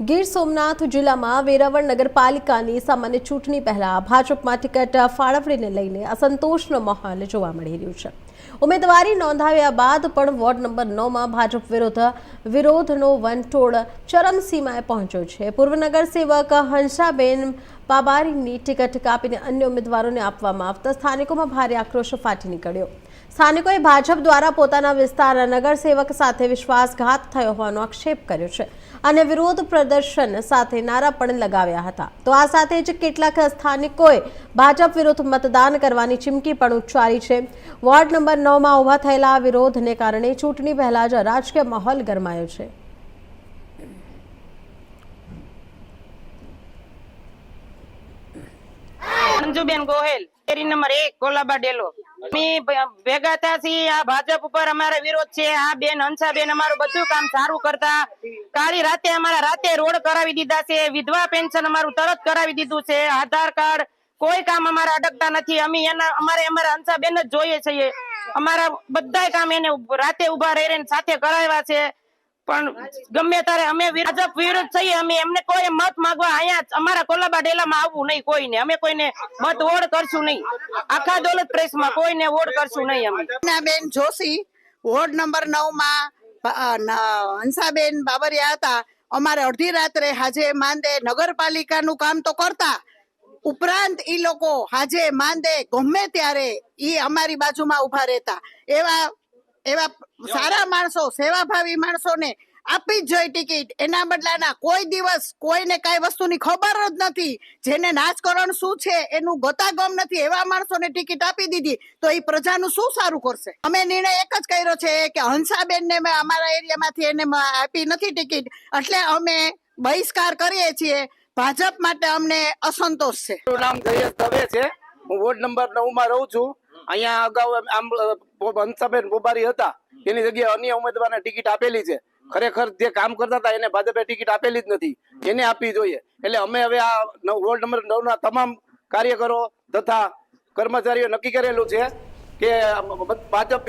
ગીર સોમનાથ જિલ્લામાં વેરાવળ નગરપાલિકાની સામાન્ય ચૂંટણી પહેલા ભાજપમાં ટિકિટ ફાળવણીને લઈને અસંતોષનો માહોલ જોવા મળી રહ્યો છે। ઉમેદવારી નોંધાવ્યા બાદ પણ વોર્ડ નંબર 9માં ભાજપ વિરોધનો વંટોળ ચરમસીમાએ પહોંચ્યો છે। પૂર્વ નગરસેવક હંસાબેન બાબારીની ટિકિટ કાપીને અન્ય ઉમેદવારોને આપવામાં આવતા સ્થાનિકોમાં ભારે આક્રોશ ફાટી નીકળ્યો। સ્થાનિકોએ ભાજપ દ્વારા પોતાના વિસ્તારના નગરસેવક સાથે વિશ્વાસઘાત થયો હોવાનો આક્ષેપ કર્યો છે અને વિરોધ પ્રદર્શન સાથે નારા પણ લગાવ્યા હતા। તો આ સાથે જ કેટલાક સ્થાનિકોએ ભાજપ વિરુદ્ધ મતદાન કરવાની ચીમકી પણ ઉચ્ચારી છે। વોર્ડ નંબર 9માં ઊભા થયેલા વિરોધને કારણે ચૂંટણી પહેલા જ રાજકીય માહોલ ગરમાયો છે। અંજુબેન ગોહેલ શેરી નંબર 1 કોલાબા ડેલો ભેગા થયા આ ભાજપ ઉપર અમારો વિરોધ છે। આ બેન હંસાબેન અમારું બધું કામ સારું કરતા કાળી રાતે અમારા રાતે રોડ કરાવી દીધા છે। વિધવા પેન્શન અમારું તરત કરાવી દીધું છે। આધાર કાર્ડ કોઈ કામ અમારા અડકતા નથી। અમારે હંસાબેન જ જોઈએ છીએ। અમારા બધા કામ એને રાતે ઉભા રહીને સાથે કરાવ્યા છે। પણ ગમે ત્યારે અમે ભાજપ વિરુદ્ધ છીએ। અમે એમને કોઈ મત માંગવા અહીંયા અમારા કોલાબા ડેલામાં આવવું નહીં કોઈને। અમે કોઈને મત વોટ કરશું નહીં। આખા દોલત પ્રેસમાં કોઈને વોટ કરશું નહીં। અમે બેન જોશી વોર્ડ નંબર 9માં હંસાબેન બાબરિયા હતા। અમારે અડધી રાત્રે હાજે માંદે નગરપાલિકાનું કામ તો કરતા ઉપરાંત ઈ લોકો હાજે માંદે ગમે ત્યારે ઈ અમારી બાજુમાં ઉભા રહેતા। એવા સારા માણસો સેવાભાવી માણસોને આપી જ જોઈએ ટિકિટ। એના બદલાના કોઈ દિવસ કોઈને કઈ વસ્તુની ખબર જ નથી, જેને રાજકારણ શું છે એનું ગતાગમ નથી, એવા માણસોને ટિકિટ આપી દીધી તો એ પ્રજાનું શું સારું કરશે। અમે નિર્ણય એક જ કર્યો છે કે હંસાબેનને અમારા એરિયામાંથી એને આપી નથી ટિકિટ, એટલે અમે બહિષ્કાર કરીએ છીએ। ભાજપ માટે અમને અસંતોષ છે। મારું નામ જયેશ દવે છે। હું વોર્ડ નંબર 9માં રહું છું। અહીંયા અગાઉ હંસાબેન બોબારી હતા, એની જગ્યાએ અન્ય ઉમેદવારને ટિકિટ આપેલી છે। ખરેખર જે કામ કરતા હતા એને ભાજપે ટિકિટ આપેલી જ નથી, એને આપવી જોઈએ। એટલે અમે હવે આ વોર્ડ નંબર 9ના તમામ કાર્યકરો તથા કર્મચારીઓ નક્કી કરેલું છે કે ભાજપ